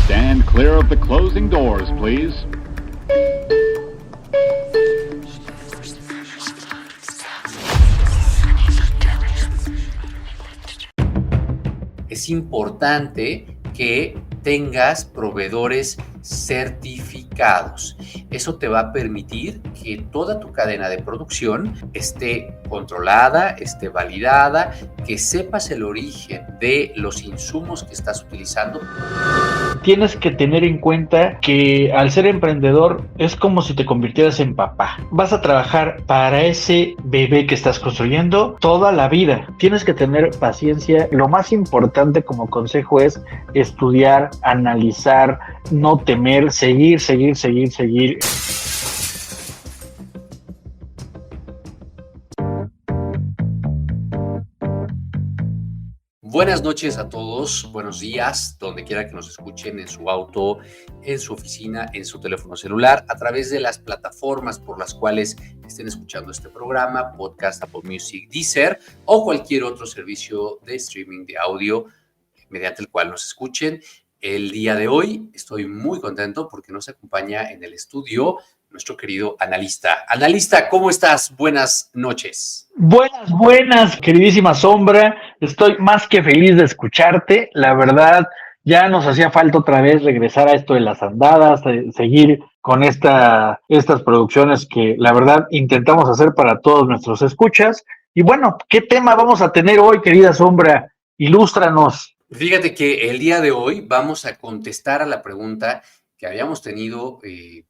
Stand clear of the closing doors, please. Es importante que tengas proveedores certificados. Eso te va a permitir que toda tu cadena de producción esté controlada, esté validada, que sepas el origen de los insumos que estás utilizando. Tienes que tener en cuenta que al ser emprendedor es como si te convirtieras en papá. Vas a trabajar para ese bebé que estás construyendo toda la vida. Tienes que tener paciencia. Lo más importante como consejo es estudiar, analizar, no temer, seguir. Buenas noches a todos, buenos días, donde quiera que nos escuchen, en su auto, en su oficina, en su teléfono celular, a través de las plataformas por las cuales estén escuchando este programa, podcast, Apple Music, Deezer o cualquier otro servicio de streaming de audio mediante el cual nos escuchen. El día de hoy estoy muy contento porque nos acompaña en el estudio nuestro querido analista. Analista, ¿cómo estás? Buenas noches. Buenas, queridísima Sombra. Estoy más que feliz de escucharte. La verdad, ya nos hacía falta otra vez regresar a esto de las andadas, seguir con estas producciones que la verdad intentamos hacer para todos nuestros escuchas. Y bueno, ¿qué tema vamos a tener hoy, querida Sombra? Ilústranos. Fíjate que el día de hoy vamos a contestar a la pregunta que habíamos tenido en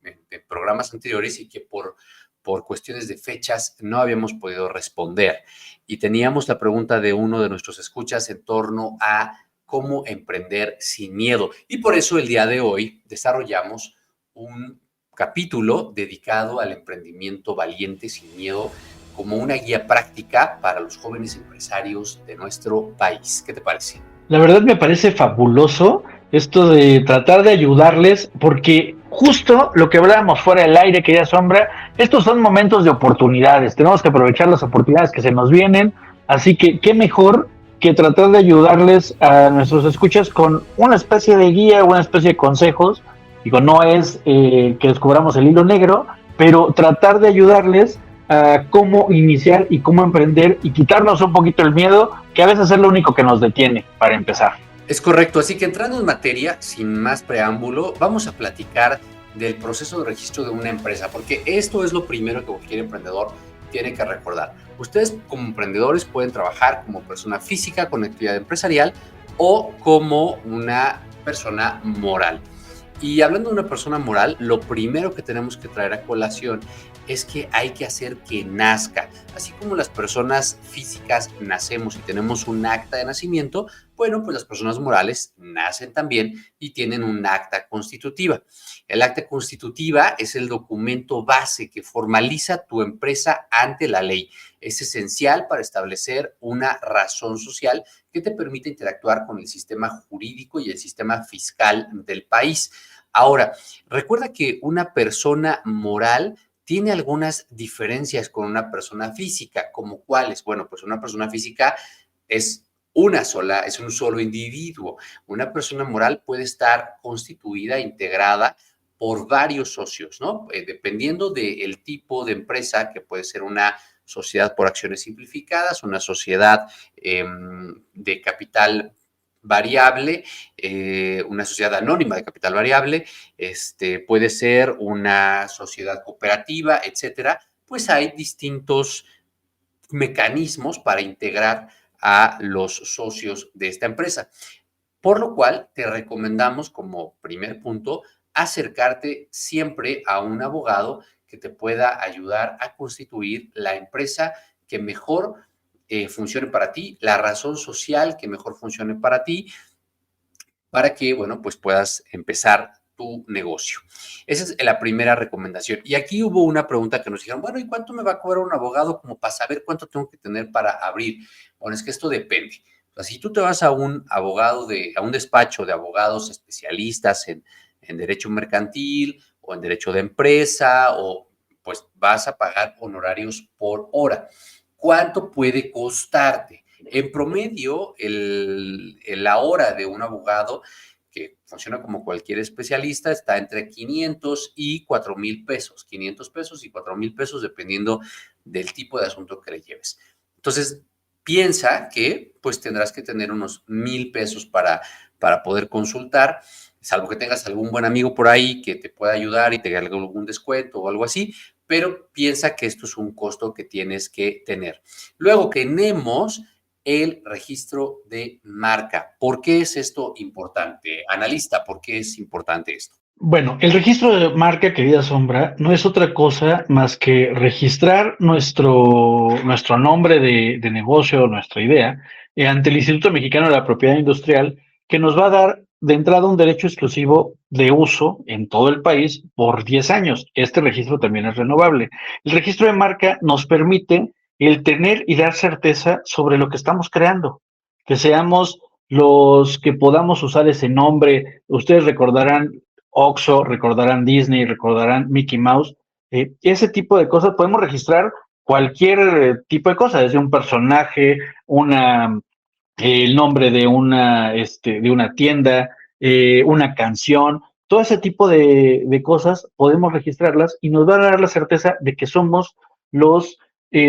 programas anteriores y que por cuestiones de fechas no habíamos podido responder. Y teníamos la pregunta de uno de nuestros escuchas en torno a cómo emprender sin miedo. Y por eso el día de hoy desarrollamos un capítulo dedicado al emprendimiento valiente sin miedo como una guía práctica para los jóvenes empresarios de nuestro país. ¿Qué te parece? La verdad me parece fabuloso esto de tratar de ayudarles, porque justo lo que hablábamos fuera del aire, querida Sombra, estos son momentos de oportunidades, tenemos que aprovechar las oportunidades que se nos vienen, así que qué mejor que tratar de ayudarles a nuestros escuchas con una especie de guía, una especie de consejos. Digo, no es que descubramos el hilo negro, pero tratar de ayudarles a cómo iniciar y cómo emprender y quitarnos un poquito el miedo, que a veces es lo único que nos detiene para empezar. Es correcto, así que entrando en materia, sin más preámbulo, vamos a platicar del proceso de registro de una empresa, porque esto es lo primero que cualquier emprendedor tiene que recordar. Ustedes como emprendedores pueden trabajar como persona física con actividad empresarial o como una persona moral. Y hablando de una persona moral, lo primero que tenemos que traer a colación es que hay que hacer que nazca. Así como las personas físicas nacemos y tenemos un acta de nacimiento, bueno, pues las personas morales nacen también y tienen un acta constitutiva. El acta constitutiva es el documento base que formaliza tu empresa ante la ley. Es esencial para establecer una razón social que te permite interactuar con el sistema jurídico y el sistema fiscal del país. Ahora, recuerda que una persona moral tiene algunas diferencias con una persona física, como cuáles. Bueno, pues una persona física es es un solo individuo. Una persona moral puede estar constituida, integrada por varios socios, ¿no? Dependiendo del tipo de empresa, que puede ser una sociedad por acciones simplificadas, una sociedad de capital variable, una sociedad anónima de capital variable, puede ser una sociedad cooperativa, etcétera. Pues hay distintos mecanismos para integrar a los socios de esta empresa. Por lo cual, te recomendamos como primer punto acercarte siempre a un abogado que te pueda ayudar a constituir la empresa que mejor funcione para ti, la razón social que mejor funcione para ti, para que, bueno, pues puedas empezar tu negocio. Esa es la primera recomendación. Y aquí hubo una pregunta que nos dijeron, bueno, ¿y cuánto me va a cobrar un abogado como para saber cuánto tengo que tener para abrir? Bueno, es que esto depende. O sea, si tú te vas a un abogado, a un despacho de abogados especialistas en derecho mercantil o en derecho de empresa, o pues vas a pagar honorarios por hora. ¿Cuánto puede costarte? En promedio, la hora de un abogado que funciona como cualquier especialista, está entre 500 y 4,000 pesos, 500 pesos y 4,000 pesos, dependiendo del tipo de asunto que le lleves. Entonces, piensa que pues tendrás que tener unos 1,000 pesos para poder consultar, salvo que tengas algún buen amigo por ahí que te pueda ayudar y te haga algún descuento o algo así, pero piensa que esto es un costo que tienes que tener. Luego tenemos el registro de marca. ¿Por qué es esto importante? Analista, ¿por qué es importante esto? Bueno, el registro de marca, querida Sombra, no es otra cosa más que registrar nuestro nombre de negocio, nuestra idea, ante el Instituto Mexicano de la Propiedad Industrial, que nos va a dar de entrada un derecho exclusivo de uso en todo el país por 10 años. Este registro también es renovable. El registro de marca nos permite el tener y dar certeza sobre lo que estamos creando, que seamos los que podamos usar ese nombre. Ustedes recordarán Oxxo, recordarán Disney, recordarán Mickey Mouse. Ese tipo de cosas podemos registrar cualquier tipo de cosa, desde un personaje, el nombre de una tienda, una canción, todo ese tipo de cosas podemos registrarlas y nos van a dar la certeza de que somos los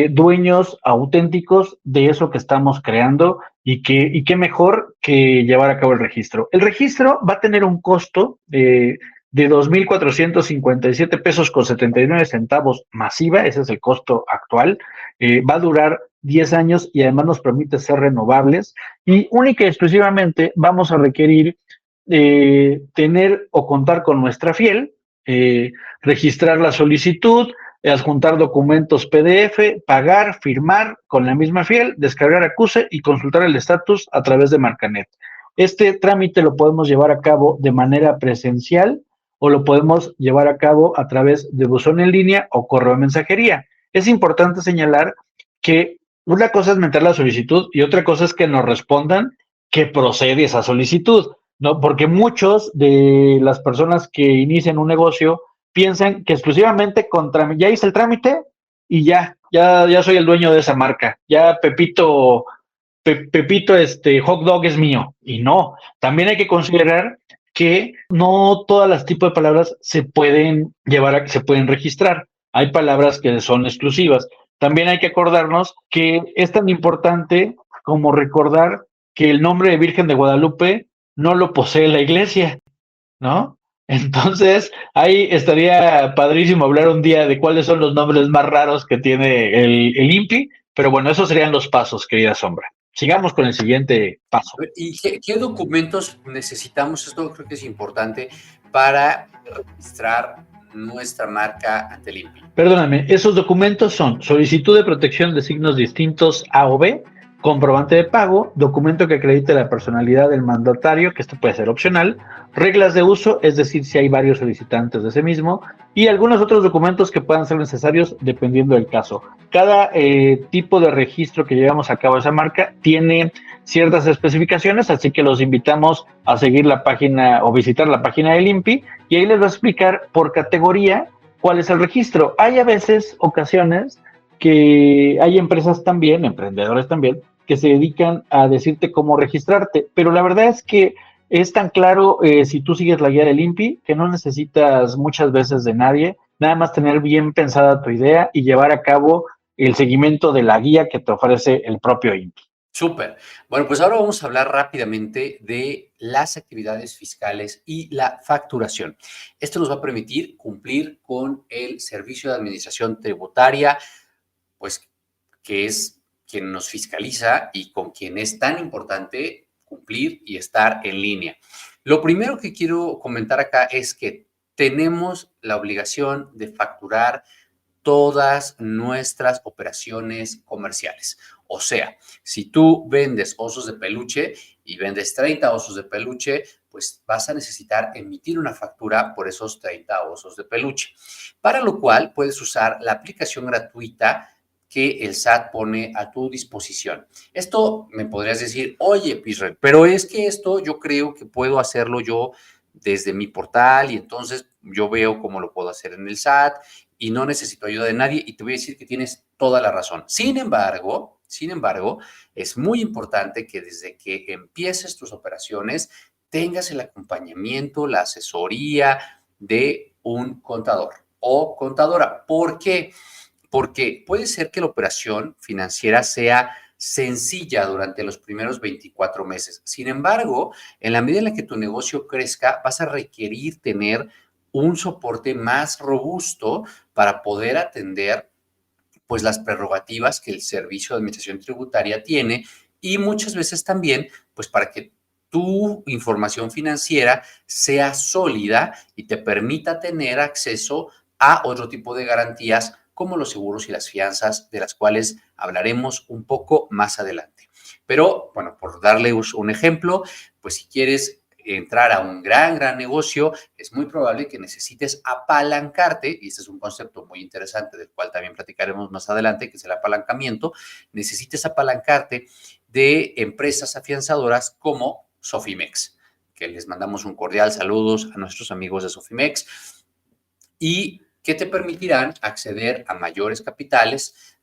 dueños auténticos de eso que estamos creando y qué mejor que llevar a cabo el registro. El registro va a tener un costo de 2,457 pesos con 79 centavos masiva, ese es el costo actual. Va a durar 10 años y además nos permite ser renovables y única y exclusivamente vamos a requerir tener o contar con nuestra fiel, registrar la solicitud, adjuntar documentos PDF, pagar, firmar con la misma fiel, descargar acuse y consultar el estatus a través de Marcanet. Este trámite lo podemos llevar a cabo de manera presencial o lo podemos llevar a cabo a través de buzón en línea o correo de mensajería. Es importante señalar que una cosa es meter la solicitud y otra cosa es que nos respondan que procede esa solicitud, ¿no? Porque muchos de las personas que inician un negocio piensan que exclusivamente ya hice el trámite y ya soy el dueño de esa marca, ya Pepito hot dog es mío. Y no, también hay que considerar que no todas las tipos de palabras se pueden se pueden registrar. Hay palabras que son exclusivas. También hay que acordarnos que es tan importante como recordar que el nombre de Virgen de Guadalupe no lo posee la iglesia, ¿no? Entonces, ahí estaría padrísimo hablar un día de cuáles son los nombres más raros que tiene el INPI, pero bueno, esos serían los pasos, querida Sombra. Sigamos con el siguiente paso. ¿Y qué documentos necesitamos? Esto creo que es importante para registrar nuestra marca ante el INPI. Perdóname, esos documentos son solicitud de protección de signos distintos A o B, comprobante de pago, documento que acredite la personalidad del mandatario, que esto puede ser opcional, reglas de uso, es decir, si hay varios solicitantes de ese mismo, y algunos otros documentos que puedan ser necesarios dependiendo del caso. Cada tipo de registro que llevamos a cabo esa marca tiene ciertas especificaciones, así que los invitamos a seguir la página o visitar la página del INPI y ahí les va a explicar por categoría cuál es el registro. Hay a veces ocasiones que hay empresas también, emprendedores también, que se dedican a decirte cómo registrarte, pero la verdad es que es tan claro si tú sigues la guía del INPI que no necesitas muchas veces de nadie, nada más tener bien pensada tu idea y llevar a cabo el seguimiento de la guía que te ofrece el propio INPI. Súper. Bueno, pues ahora vamos a hablar rápidamente de las actividades fiscales y la facturación. Esto nos va a permitir cumplir con el Servicio de Administración Tributaria, pues que es quien nos fiscaliza y con quien es tan importante cumplir y estar en línea. Lo primero que quiero comentar acá es que tenemos la obligación de facturar todas nuestras operaciones comerciales. O sea, si tú vendes osos de peluche y vendes 30 osos de peluche, pues vas a necesitar emitir una factura por esos 30 osos de peluche. Para lo cual puedes usar la aplicación gratuita que el SAT pone a tu disposición. Esto me podrías decir, oye, Israel, pero es que esto yo creo que puedo hacerlo yo desde mi portal y entonces yo veo cómo lo puedo hacer en el SAT y no necesito ayuda de nadie y te voy a decir que tienes toda la razón. Sin embargo, es muy importante que desde que empieces tus operaciones tengas el acompañamiento, la asesoría de un contador o contadora. ¿Por qué? Porque puede ser que la operación financiera sea sencilla durante los primeros 24 meses. Sin embargo, en la medida en la que tu negocio crezca, vas a requerir tener un soporte más robusto para poder atender pues las prerrogativas que el Servicio de Administración Tributaria tiene y muchas veces también pues para que tu información financiera sea sólida y te permita tener acceso a otro tipo de garantías como los seguros y las fianzas, de las cuales hablaremos un poco más adelante. Pero, bueno, por darle un ejemplo, pues si quieres entrar a un gran negocio, es muy probable que necesites apalancarte, y este es un concepto muy interesante del cual también platicaremos más adelante, que es el apalancamiento, necesites apalancarte de empresas afianzadoras como Sofimex, que les mandamos un cordial saludos a nuestros amigos de Sofimex, y que te permitirán acceder a mayores capitales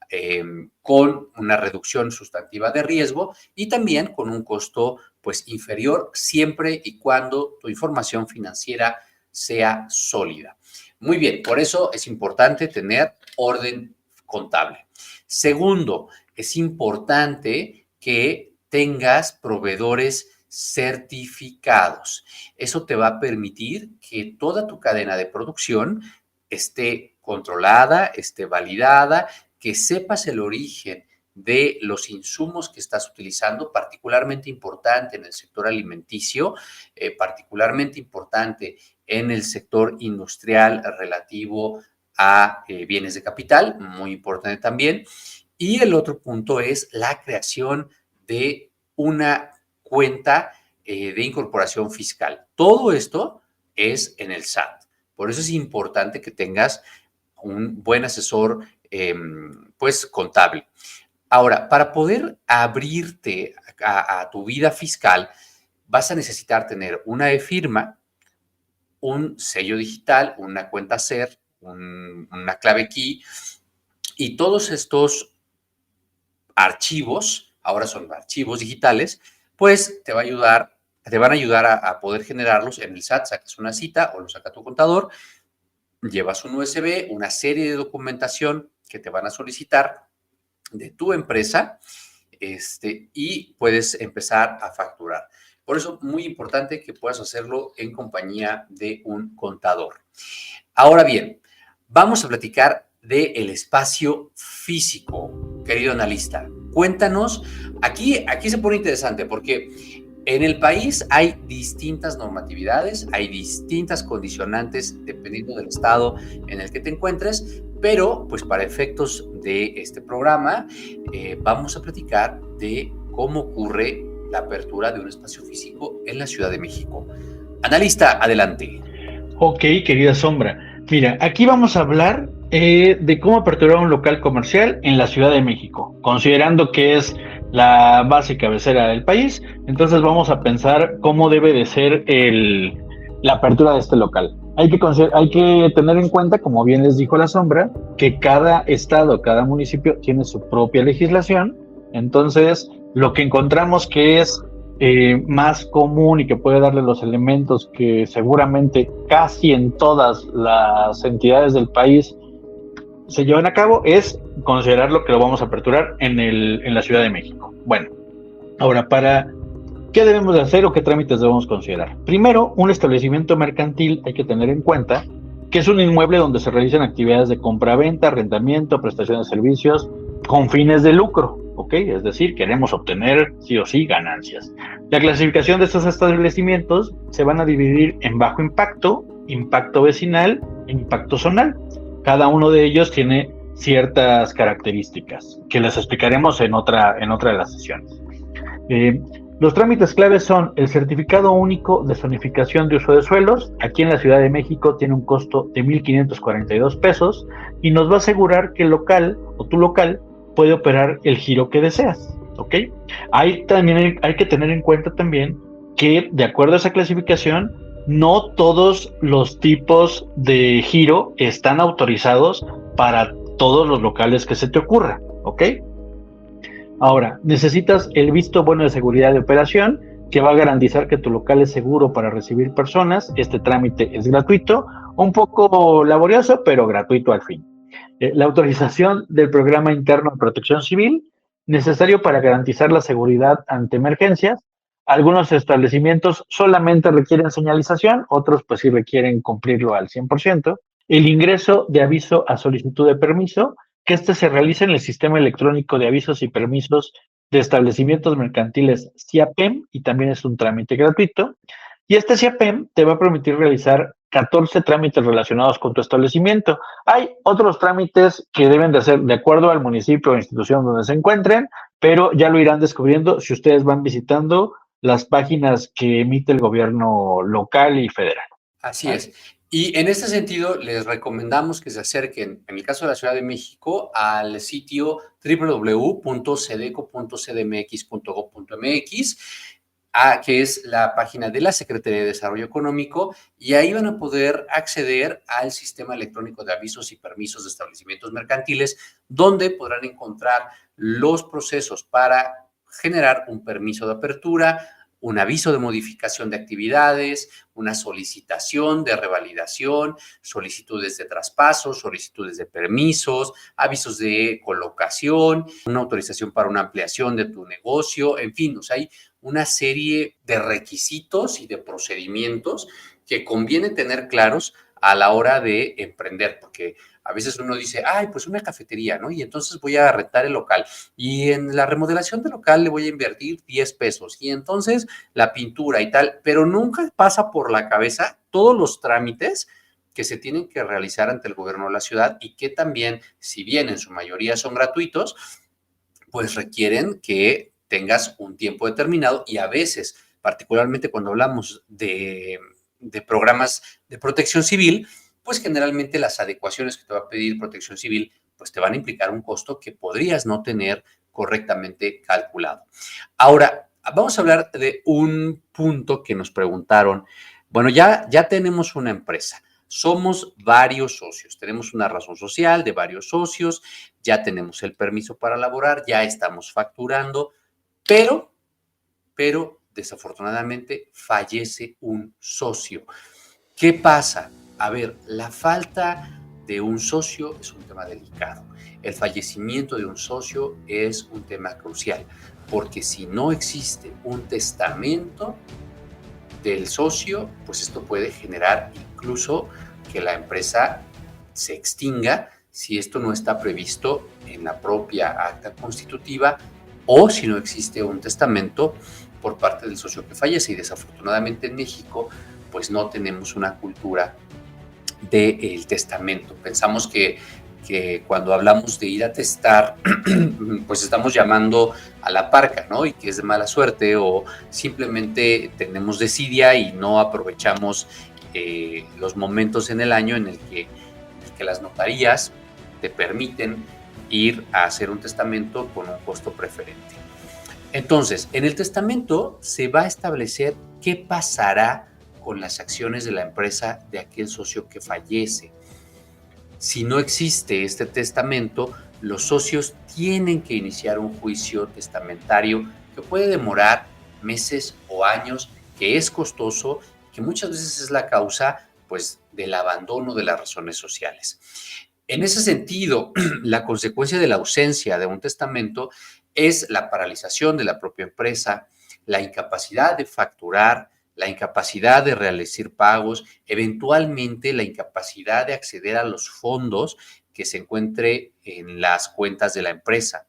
con una reducción sustantiva de riesgo y también con un costo pues inferior siempre y cuando tu información financiera sea sólida. Muy bien, por eso es importante tener orden contable. Segundo, es importante que tengas proveedores certificados. Eso te va a permitir que toda tu cadena de producción esté controlada, esté validada, que sepas el origen de los insumos que estás utilizando, particularmente importante en el sector alimenticio, particularmente importante en el sector industrial relativo a bienes de capital, muy importante también. Y el otro punto es la creación de una cuenta de incorporación fiscal. Todo esto es en el SAT. Por eso es importante que tengas un buen asesor, pues, contable. Ahora, para poder abrirte a tu vida fiscal, vas a necesitar tener una e-firma, un sello digital, una cuenta SER, una clave key, y todos estos archivos, ahora son archivos digitales, pues te van a ayudar a poder generarlos en el SAT. Sacas una cita o lo saca tu contador, llevas un USB, una serie de documentación que te van a solicitar de tu empresa, y puedes empezar a facturar. Por eso, muy importante que puedas hacerlo en compañía de un contador. Ahora bien, vamos a platicar del espacio físico, querido analista. Cuéntanos, aquí se pone interesante porque en el país hay distintas normatividades, hay distintas condicionantes dependiendo del estado en el que te encuentres, pero pues para efectos de este programa vamos a platicar de cómo ocurre la apertura de un espacio físico en la Ciudad de México. Analista, adelante. Ok, querida Sombra. Mira, aquí vamos a hablar de cómo aperturar un local comercial en la Ciudad de México, considerando que es la base cabecera del país. Entonces vamos a pensar cómo debe de ser la apertura de este local. Hay que tener en cuenta, como bien les dijo la Sombra, que cada estado, cada municipio tiene su propia legislación. Entonces, lo que encontramos que es más común y que puede darle los elementos que seguramente casi en todas las entidades del país se llevan a cabo es considerar lo que lo vamos a aperturar en la Ciudad de México. Bueno, ahora, ¿qué debemos de hacer o qué trámites debemos considerar? Primero, un establecimiento mercantil hay que tener en cuenta que es un inmueble donde se realizan actividades de compra-venta, arrendamiento, prestación de servicios con fines de lucro, ¿ok? Es decir, queremos obtener sí o sí ganancias. La clasificación de estos establecimientos se van a dividir en bajo impacto, impacto vecinal e impacto zonal. Cada uno de ellos tiene ciertas características que les explicaremos en otra de las sesiones. Los trámites claves son el certificado único de zonificación de uso de suelos. Aquí en la Ciudad de México tiene un costo de 1,542 pesos y nos va a asegurar que el local o tu local puede operar el giro que deseas, ¿ok? Hay que tener en cuenta también que, de acuerdo a esa clasificación, no todos los tipos de giro están autorizados para todos los locales que se te ocurra, ¿ok? Ahora, necesitas el visto bueno de seguridad de operación, que va a garantizar que tu local es seguro para recibir personas. Este trámite es gratuito, un poco laborioso, pero gratuito al fin. La autorización del programa interno de protección civil, necesario para garantizar la seguridad ante emergencias. Algunos establecimientos solamente requieren señalización, otros pues sí requieren cumplirlo al 100%. El ingreso de aviso a solicitud de permiso, que este se realiza en el sistema electrónico de avisos y permisos de establecimientos mercantiles CIAPEM, y también es un trámite gratuito. Y este CIAPEM te va a permitir realizar 14 trámites relacionados con tu establecimiento. Hay otros trámites que deben de hacer de acuerdo al municipio o institución donde se encuentren, pero ya lo irán descubriendo si ustedes van visitando las páginas que emite el gobierno local y federal. Así ¿Vale? es. Y en este sentido, les recomendamos que se acerquen, en el caso de la Ciudad de México, al sitio www.sedeco.cdmx.gov.mx, que es la página de la Secretaría de Desarrollo Económico, y ahí van a poder acceder al sistema electrónico de avisos y permisos de establecimientos mercantiles, donde podrán encontrar los procesos para generar un permiso de apertura, un aviso de modificación de actividades, una solicitación de revalidación, solicitudes de traspaso, solicitudes de permisos, avisos de colocación, una autorización para una ampliación de tu negocio, en fin, o sea, hay una serie de requisitos y de procedimientos que conviene tener claros a la hora de emprender, porque a veces uno dice, ay, pues una cafetería, ¿no? Y entonces voy a rentar el local y en la remodelación del local le voy a invertir 10 pesos y entonces la pintura y tal, pero nunca pasa por la cabeza todos los trámites que se tienen que realizar ante el gobierno de la ciudad y que también, si bien en su mayoría son gratuitos, pues requieren que tengas un tiempo determinado y a veces, particularmente cuando hablamos de programas de protección civil, pues generalmente las adecuaciones que te va a pedir protección civil, pues te van a implicar un costo que podrías no tener correctamente calculado. Ahora, vamos a hablar de un punto que nos preguntaron. Bueno, ya tenemos una empresa. Somos varios socios, tenemos una razón social de varios socios, ya tenemos el permiso para laborar, ya estamos facturando, pero desafortunadamente fallece un socio. ¿Qué pasa? A ver, la falta de un socio es un tema delicado. El fallecimiento de un socio es un tema crucial, porque si no existe un testamento del socio, pues esto puede generar incluso que la empresa se extinga si esto no está previsto en la propia acta constitutiva o si no existe un testamento por parte del socio que fallece. Y desafortunadamente en México, pues no tenemos una cultura del testamento. Pensamos que cuando hablamos de ir a testar, pues estamos llamando a la parca, ¿no? Y que es de mala suerte o simplemente tenemos desidia y no aprovechamos los momentos en el año en el que las notarías te permiten ir a hacer un testamento con un costo preferente. Entonces, en el testamento se va a establecer qué pasará con las acciones de la empresa de aquel socio que fallece. Si no existe este testamento, los socios tienen que iniciar un juicio testamentario que puede demorar meses o años, que es costoso, que muchas veces es la causa, pues, del abandono de las razones sociales. En ese sentido, la consecuencia de la ausencia de un testamento es la paralización de la propia empresa, la incapacidad de facturar, la incapacidad de realizar pagos, eventualmente la incapacidad de acceder a los fondos que se encuentre en las cuentas de la empresa.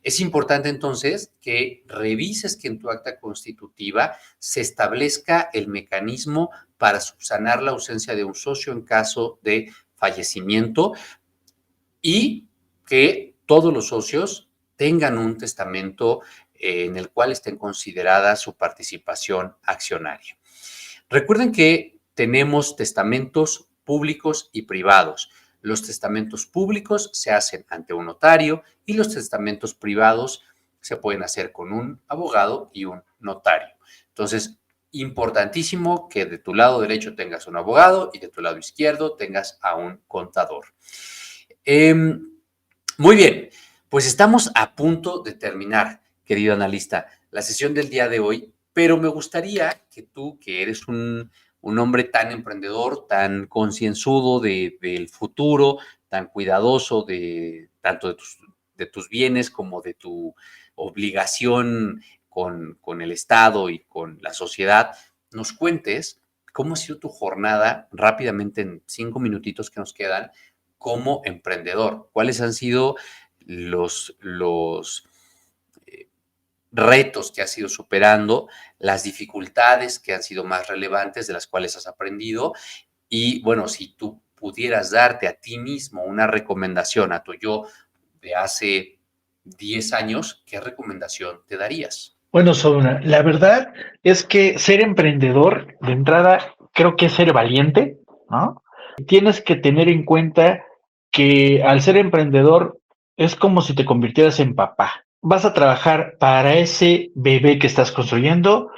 Es importante entonces que revises que en tu acta constitutiva se establezca el mecanismo para subsanar la ausencia de un socio en caso de fallecimiento y que todos los socios tengan un testamento en el cual estén considerada su participación accionaria. Recuerden que tenemos testamentos públicos y privados. Los testamentos públicos se hacen ante un notario y los testamentos privados se pueden hacer con un abogado y un notario. Entonces, importantísimo que de tu lado derecho tengas un abogado y de tu lado izquierdo tengas a un contador. Muy bien, pues estamos a punto de terminar, querido analista, la sesión del día de hoy, Pero me gustaría que tú, que eres un hombre tan emprendedor, tan concienzudo del futuro, tan cuidadoso tanto de tus bienes como de tu obligación con el Estado y con la sociedad, nos cuentes cómo ha sido tu jornada rápidamente en 5 minutitos que nos quedan como emprendedor. ¿Cuáles han sido los retos que has ido superando, las dificultades que han sido más relevantes, de las cuales has aprendido? Y bueno, si tú pudieras darte a ti mismo una recomendación a tu yo de hace 10 años, ¿qué recomendación te darías? Bueno, Sobra, la verdad es que ser emprendedor, de entrada, creo que es ser valiente, ¿no? Tienes que tener en cuenta que al ser emprendedor es como si te convirtieras en papá. Vas a trabajar para ese bebé que estás construyendo,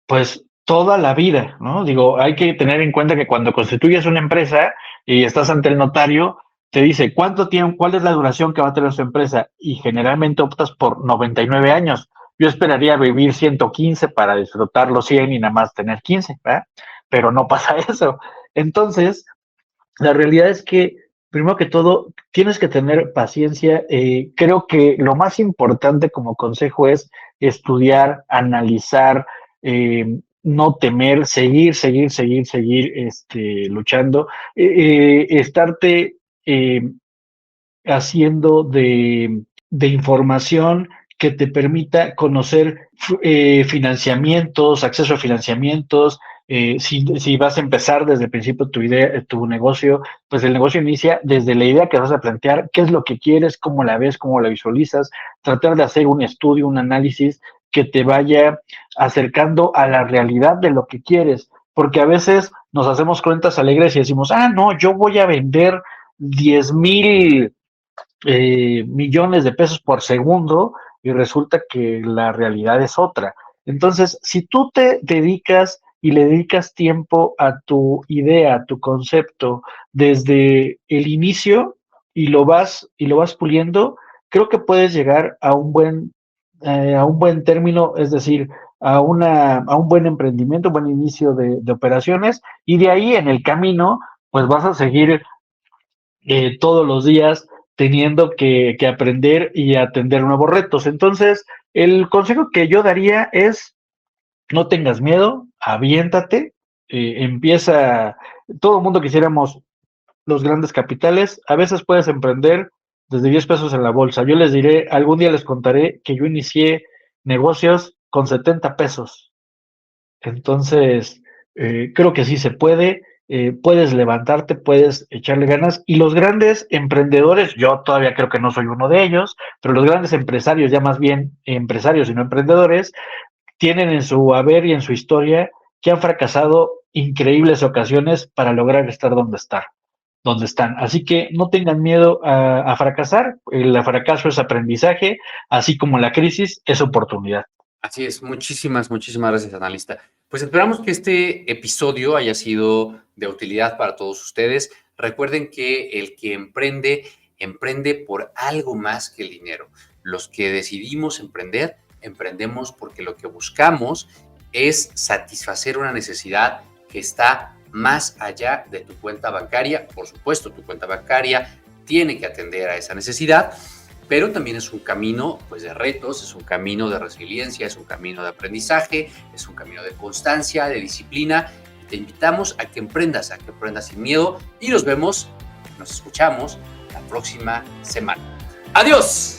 pues toda la vida, ¿no? Digo, hay que tener en cuenta que cuando constituyes una empresa y estás ante el notario, te dice cuánto tiempo, cuál es la duración que va a tener su empresa, y generalmente optas por 99 años. Yo esperaría vivir 115 para disfrutar los 100 y nada más tener 15, ¿verdad? Pero no pasa eso. Entonces, la realidad es que, primero que todo, tienes que tener paciencia. Creo que lo más importante como consejo es estudiar, analizar, no temer, seguir luchando, estarte haciendo de información que te permita conocer financiamientos, acceso a financiamientos. Si vas a empezar desde el principio tu idea, tu negocio, pues el negocio inicia desde la idea que vas a plantear, qué es lo que quieres, cómo la ves, cómo la visualizas, tratar de hacer un estudio, un análisis que te vaya acercando a la realidad de lo que quieres, porque a veces nos hacemos cuentas alegres y decimos, no, yo voy a vender 10,000 millones de pesos por segundo, y resulta que la realidad es otra. Entonces, si tú te dedicas y le dedicas tiempo a tu idea, a tu concepto, desde el inicio, y lo vas puliendo, creo que puedes llegar a un buen término, es decir, a un buen emprendimiento, un buen inicio de operaciones, y de ahí en el camino, pues vas a seguir todos los días teniendo que aprender y atender nuevos retos. Entonces, el consejo que yo daría es: no tengas miedo, aviéntate, empieza. Todo el mundo quisiéramos los grandes capitales. A veces puedes emprender desde 10 pesos en la bolsa. Yo les diré, algún día les contaré que yo inicié negocios con 70 pesos. Entonces, creo que sí se puede. Puedes levantarte, puedes echarle ganas, y los grandes emprendedores, yo todavía creo que no soy uno de ellos, pero los grandes empresarios, ya más bien empresarios y no emprendedores, tienen en su haber y en su historia que han fracasado increíbles ocasiones para lograr estar donde están. Así que no tengan miedo a fracasar. El fracaso es aprendizaje, así como la crisis es oportunidad. Así es, muchísimas gracias, analista. Pues esperamos que este episodio haya sido de utilidad para todos ustedes. Recuerden que el que emprende por algo más que el dinero. Los que decidimos emprender, emprendemos porque lo que buscamos es satisfacer una necesidad que está más allá de tu cuenta bancaria. Por supuesto, tu cuenta bancaria tiene que atender a esa necesidad, pero también es un camino, pues, de retos, es un camino de resiliencia, es un camino de aprendizaje, es un camino de constancia, de disciplina. Te invitamos a que emprendas sin miedo, y nos escuchamos la próxima semana. ¡Adiós!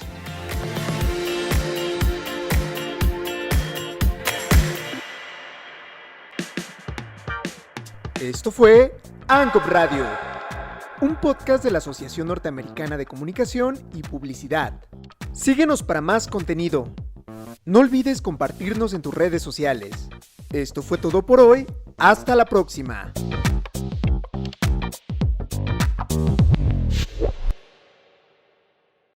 Esto fue ANCOP Radio, un podcast de la Asociación Norteamericana de Comunicación y Publicidad. Síguenos para más contenido. No olvides compartirnos en tus redes sociales. Esto fue todo por hoy. Hasta la próxima.